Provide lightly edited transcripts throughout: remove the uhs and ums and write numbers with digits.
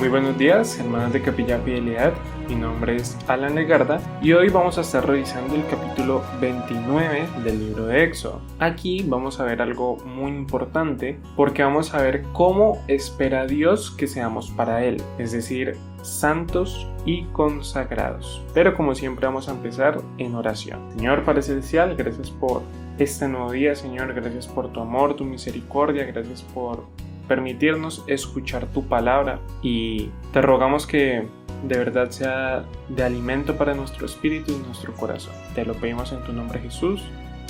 Muy buenos días, hermanos de Capilla Fidelidad. Mi nombre es Alan Legarda y hoy vamos a estar revisando el capítulo 29 del libro de Éxodo. Aquí vamos a ver algo muy importante porque vamos a ver cómo espera Dios que seamos para Él, es decir, santos y consagrados. Pero como siempre vamos a empezar en oración. Señor Padre Celestial, gracias por este nuevo día, Señor, gracias por tu amor, tu misericordia, gracias por permitirnos escuchar tu palabra y te rogamos que de verdad sea de alimento para nuestro espíritu y nuestro corazón. Te lo pedimos en tu nombre, Jesús.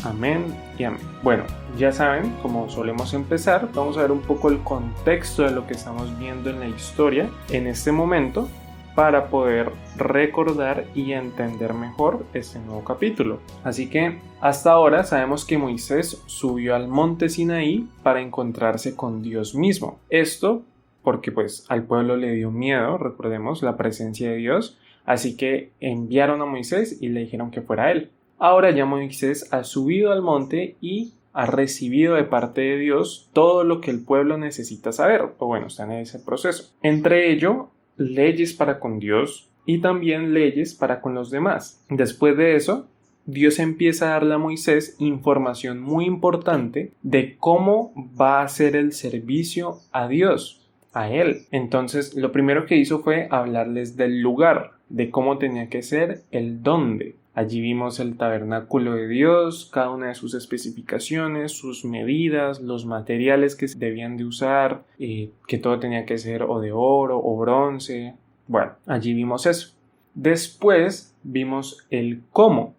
Amén y amén. Bueno, ya saben, como solemos empezar, vamos a ver un poco el contexto de lo que estamos viendo en la historia en este momento para poder recordar y entender mejor este nuevo capítulo. Así que hasta ahora sabemos que Moisés subió al monte Sinaí para encontrarse con Dios mismo. Esto porque pues al pueblo le dio miedo, recordemos, la presencia de Dios, así que enviaron a Moisés y le dijeron que fuera él. Ahora ya Moisés ha subido al monte y ha recibido de parte de Dios todo lo que el pueblo necesita saber, o bueno, está en ese proceso. Entre ello, leyes para con Dios y también leyes para con los demás. Después de eso, Dios empieza a darle a Moisés información muy importante de cómo va a ser el servicio a Dios, a Él. Entonces, lo primero que hizo fue hablarles del lugar, de cómo tenía que ser, el dónde. Allí vimos el tabernáculo de Dios, cada una de sus especificaciones, sus medidas, los materiales que se debían de usar, que todo tenía que ser o de oro o bronce. Bueno, allí vimos eso. Después vimos el cómo,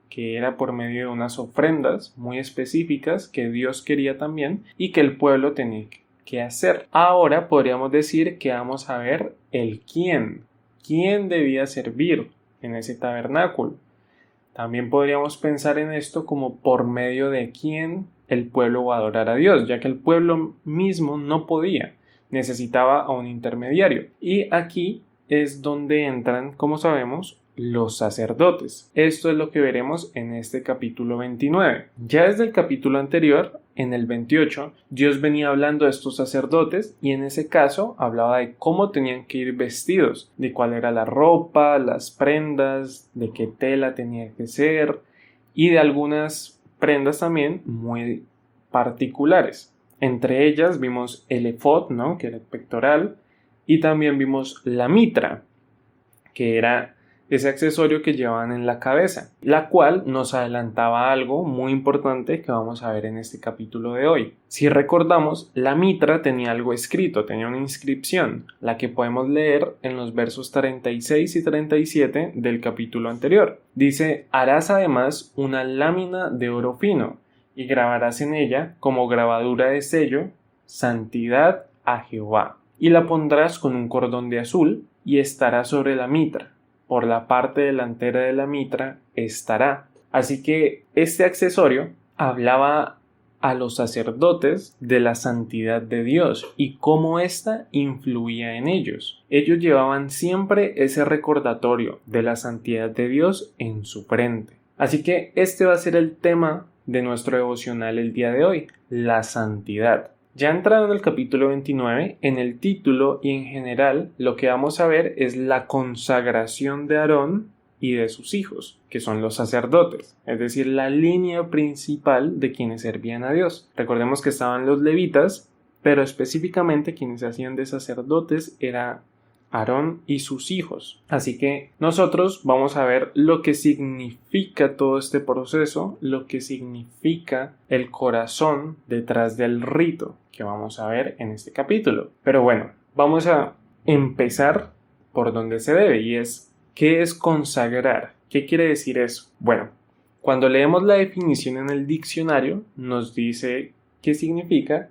que era por medio de unas ofrendas muy específicas que Dios quería también y que el pueblo tenía que hacer. Ahora podríamos decir que vamos a ver el quién debía servir en ese tabernáculo. También podríamos pensar en esto como por medio de quién el pueblo va a adorar a Dios, ya que el pueblo mismo no podía, necesitaba a un intermediario. Y aquí es donde entran, como sabemos, los sacerdotes. Esto es lo que veremos en este capítulo 29. Ya desde el capítulo anterior, en el 28, Dios venía hablando de estos sacerdotes y en ese caso hablaba de cómo tenían que ir vestidos, de cuál era la ropa, las prendas, de qué tela tenía que ser y de algunas prendas también muy particulares. Entre ellas vimos el efod, ¿no?, que era el pectoral, y también vimos la mitra, que era ese accesorio que llevaban en la cabeza, la cual nos adelantaba algo muy importante que vamos a ver en este capítulo de hoy. Si recordamos, la mitra tenía algo escrito, tenía una inscripción, la que podemos leer en los versos 36 y 37 del capítulo anterior. Dice: harás además una lámina de oro fino y grabarás en ella como grabadura de sello, santidad a Jehová, y la pondrás con un cordón de azul y estará sobre la mitra. Por la parte delantera de la mitra estará. Así que este accesorio hablaba a los sacerdotes de la santidad de Dios y cómo ésta influía en ellos. Ellos llevaban siempre ese recordatorio de la santidad de Dios en su frente. Así que este va a ser el tema de nuestro devocional el día de hoy, la santidad. Ya entrado en el capítulo 29, en el título y en general lo que vamos a ver es la consagración de Aarón y de sus hijos, que son los sacerdotes, es decir, la línea principal de quienes servían a Dios. Recordemos que estaban los levitas, pero específicamente quienes se hacían de sacerdotes era Aarón y sus hijos. Así que nosotros vamos a ver lo que significa todo este proceso, lo que significa el corazón detrás del rito que vamos a ver en este capítulo. Pero bueno, vamos a empezar por donde se debe, y es ¿qué es consagrar? ¿Qué quiere decir eso? Bueno, cuando leemos la definición en el diccionario nos dice qué significa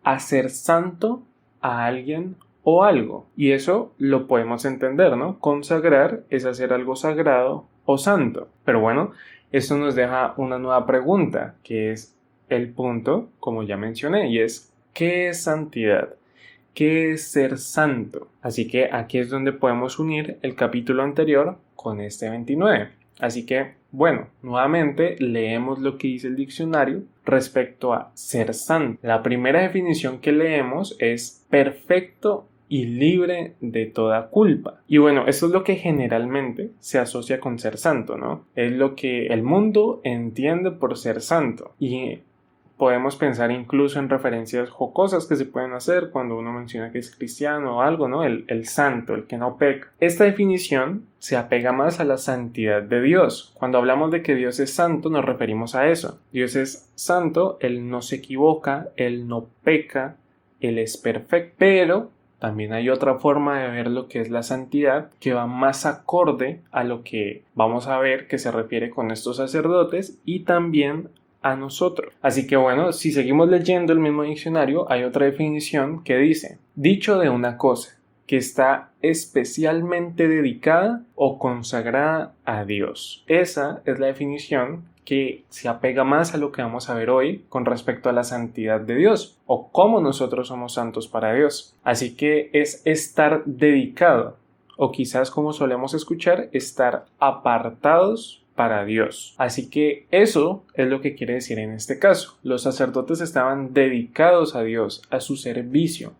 hacer santo a alguien o algo, y eso lo podemos entender, ¿no? Consagrar es hacer algo sagrado o santo. Pero bueno, esto nos deja una nueva pregunta, que es el punto, como ya mencioné, y es ¿qué es santidad? ¿Qué es ser santo? Así que aquí es donde podemos unir el capítulo anterior con este 29. Así que, bueno, nuevamente leemos lo que dice el diccionario respecto a ser santo. La primera definición que leemos es perfecto y libre de toda culpa. Y bueno, eso es lo que generalmente se asocia con ser santo, ¿no? Es lo que el mundo entiende por ser santo. Y podemos pensar incluso en referencias jocosas que se pueden hacer cuando uno menciona que es cristiano o algo, ¿no? El santo, el que no peca. Esta definición se apega más a la santidad de Dios. Cuando hablamos de que Dios es santo, nos referimos a eso. Dios es santo, Él no se equivoca, Él no peca, Él es perfecto. Pero también hay otra forma de ver lo que es la santidad que va más acorde a lo que vamos a ver que se refiere con estos sacerdotes y también a nosotros. Así que bueno, si seguimos leyendo el mismo diccionario, hay otra definición que dice: dicho de una cosa que está especialmente dedicada o consagrada a Dios. Esa es la definición que se apega más a lo que vamos a ver hoy con respecto a la santidad de Dios o cómo nosotros somos santos para Dios. Así que es estar dedicado, o quizás como solemos escuchar, estar apartados para Dios. Así que eso es lo que quiere decir en este caso. Los sacerdotes estaban dedicados a Dios, a su servicio,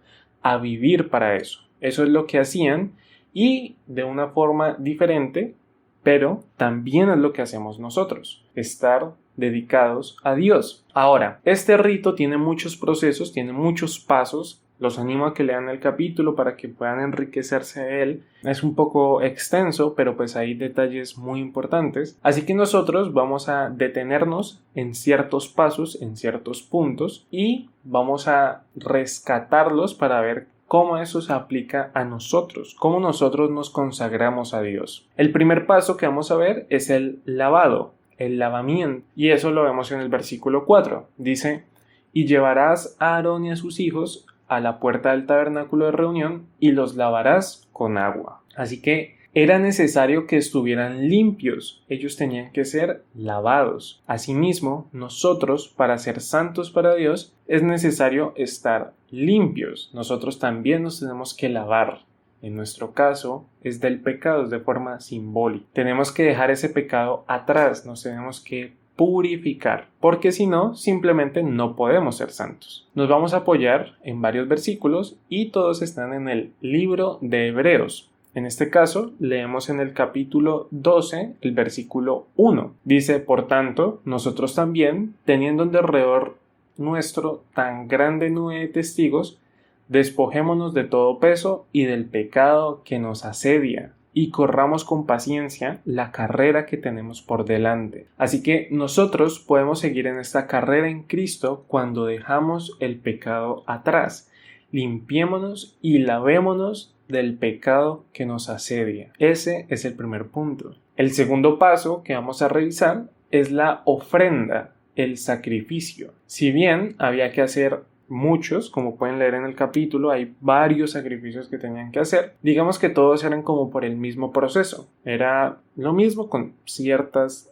a vivir para eso. Eso es lo que hacían y de una forma diferente, pero también es lo que hacemos nosotros, estar dedicados a Dios. Ahora, este rito tiene muchos procesos, tiene muchos pasos. Los animo a que lean el capítulo para que puedan enriquecerse de él. Es un poco extenso, pero pues hay detalles muy importantes. Así que nosotros vamos a detenernos en ciertos pasos, en ciertos puntos, y vamos a rescatarlos para ver cómo eso se aplica a nosotros, cómo nosotros nos consagramos a Dios. El primer paso que vamos a ver es el lavado, el lavamiento, y eso lo vemos en el versículo 4. Dice: y llevarás a Aarón y a sus hijos a la puerta del tabernáculo de reunión y los lavarás con agua. Así que era necesario que estuvieran limpios, ellos tenían que ser lavados. Asimismo, nosotros, para ser santos para Dios, es necesario estar limpios. Nosotros también nos tenemos que lavar. En nuestro caso, es del pecado, es de forma simbólica. Tenemos que dejar ese pecado atrás, nos tenemos que purificar, porque si no, simplemente no podemos ser santos. Nos vamos a apoyar en varios versículos y todos están en el libro de Hebreos. En este caso, leemos en el capítulo 12, el versículo 1. Dice: por tanto, nosotros también, teniendo en derredor nuestro tan grande nube de testigos, despojémonos de todo peso y del pecado que nos asedia, y corramos con paciencia la carrera que tenemos por delante. Así que nosotros podemos seguir en esta carrera en Cristo cuando dejamos el pecado atrás. Limpiémonos y lavémonos del pecado que nos asedia. Ese es el primer punto. El segundo paso que vamos a revisar es la ofrenda, el sacrificio. Si bien había que hacer muchos, como pueden leer en el capítulo, hay varios sacrificios que tenían que hacer. Digamos que todos eran como por el mismo proceso. Era lo mismo con ciertas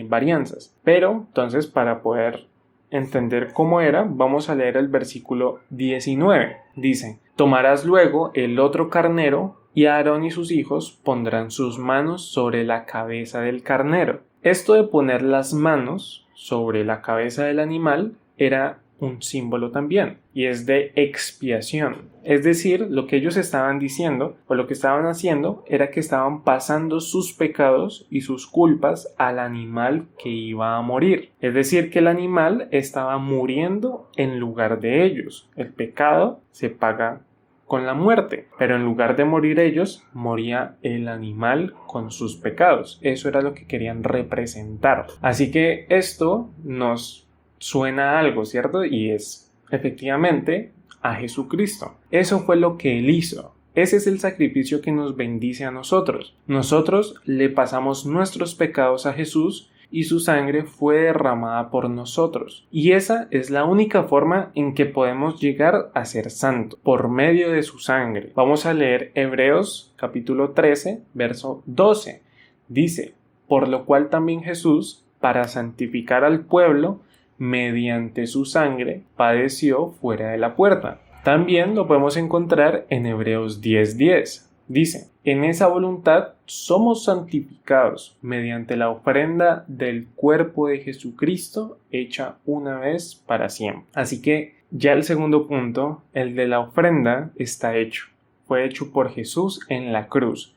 varianzas. Pero, entonces, para poder entender cómo era, vamos a leer el versículo 19. Dice: tomarás luego el otro carnero, y Aarón y sus hijos pondrán sus manos sobre la cabeza del carnero. Esto de poner las manos sobre la cabeza del animal era un símbolo también, y es de expiación. Es decir, lo que ellos estaban diciendo o lo que estaban haciendo era que estaban pasando sus pecados y sus culpas al animal que iba a morir. Es decir, que el animal estaba muriendo en lugar de ellos. El pecado se paga con la muerte, pero en lugar de morir ellos, moría el animal con sus pecados. Eso era lo que querían representar. Así que esto nos suena a algo, ¿cierto? Y es efectivamente a Jesucristo. Eso fue lo que Él hizo. Ese es el sacrificio que nos bendice a nosotros. Nosotros le pasamos nuestros pecados a Jesús y su sangre fue derramada por nosotros. Y esa es la única forma en que podemos llegar a ser santos, por medio de su sangre. Vamos a leer Hebreos capítulo 13, verso 12. Dice: por lo cual también Jesús, para santificar al pueblo, mediante su sangre, padeció fuera de la puerta. También lo podemos encontrar en Hebreos 10:10. Dice: en esa voluntad somos santificados mediante la ofrenda del cuerpo de Jesucristo hecha una vez para siempre. Así que ya el segundo punto, el de la ofrenda, está hecho. fue hecho por Jesús en la cruz.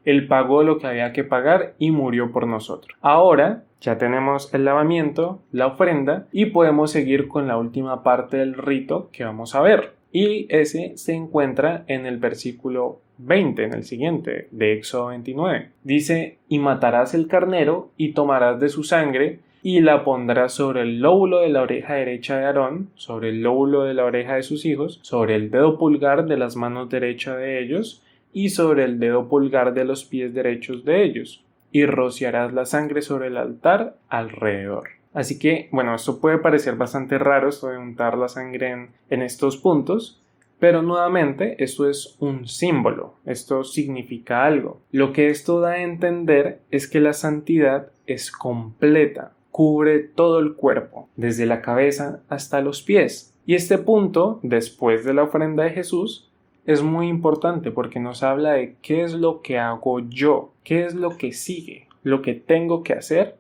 Él pagó lo que había que pagar y murió por nosotros. Ahora ya tenemos el lavamiento, la ofrenda y podemos seguir con la última parte del rito que vamos a ver. Y ese se encuentra en el versículo 20, en el siguiente, de Éxodo 29. Dice: y matarás el carnero y tomarás de su sangre y la pondrás sobre el lóbulo de la oreja derecha de Aarón, sobre el lóbulo de la oreja de sus hijos, sobre el dedo pulgar de las manos derecha de ellos y sobre el dedo pulgar de los pies derechos de ellos, y rociarás la sangre sobre el altar alrededor. Así que, bueno, esto puede parecer bastante raro, esto de untar la sangre en estos puntos, pero nuevamente esto es un símbolo, esto significa algo. Lo que esto da a entender es que la santidad es completa, cubre todo el cuerpo, desde la cabeza hasta los pies. Y este punto, después de la ofrenda de Jesús, es muy importante porque nos habla de qué es lo que hago yo, qué es lo que sigue, lo que tengo que hacer,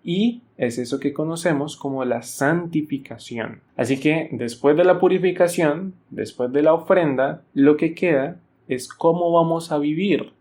y es eso que conocemos como la santificación. Así que después de la purificación, después de la ofrenda, lo que queda es cómo vamos a vivir.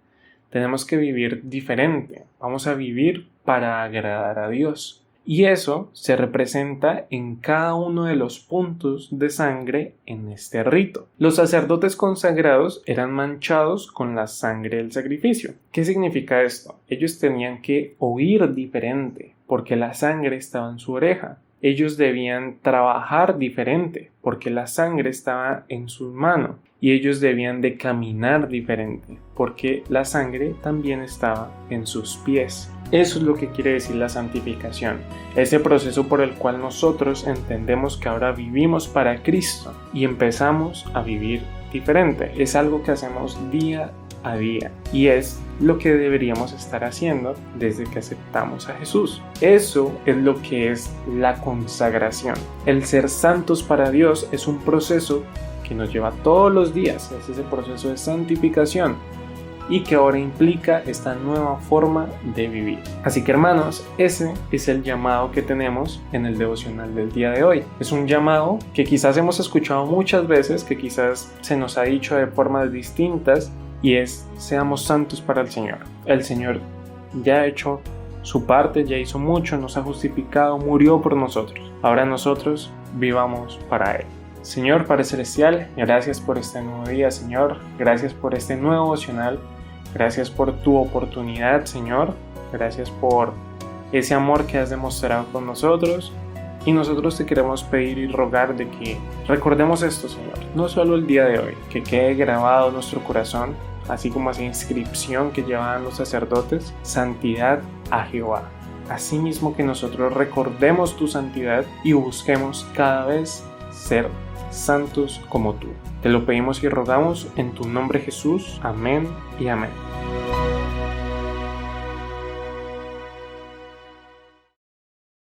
Tenemos que vivir diferente, vamos a vivir para agradar a Dios. Y eso se representa en cada uno de los puntos de sangre en este rito. Los sacerdotes consagrados eran manchados con la sangre del sacrificio. ¿Qué significa esto? Ellos tenían que oír diferente porque la sangre estaba en su oreja. Ellos debían trabajar diferente porque la sangre estaba en sus manos. Y ellos debían de caminar diferente porque la sangre también estaba en sus pies. Eso es lo que quiere decir la santificación, ese proceso por el cual nosotros entendemos que ahora vivimos para Cristo y empezamos a vivir diferente. Es algo que hacemos día a día y es lo que deberíamos estar haciendo desde que aceptamos a Jesús. Eso es lo que es la consagración. El ser santos para Dios es un proceso que nos lleva todos los días, es ese proceso de santificación y que ahora implica esta nueva forma de vivir. Así que hermanos, ese es el llamado que tenemos en el devocional del día de hoy. Es un llamado que quizás hemos escuchado muchas veces, que quizás se nos ha dicho de formas distintas, y es: seamos santos para el Señor. El Señor ya ha hecho su parte, ya hizo mucho, nos ha justificado, murió por nosotros. Ahora nosotros vivamos para Él. Señor Padre Celestial, gracias por este nuevo día, Señor. Gracias por este nuevo devocional. Gracias por tu oportunidad, Señor. Gracias por ese amor que has demostrado con nosotros. Y nosotros te queremos pedir y rogar de que recordemos esto, Señor. No solo el día de hoy, que quede grabado en nuestro corazón, así como esa inscripción que llevaban los sacerdotes: santidad a Jehová. Asimismo que nosotros recordemos tu santidad y busquemos cada vez ser santos como tú. Te lo pedimos y rogamos en tu nombre, Jesús. Amén y amén.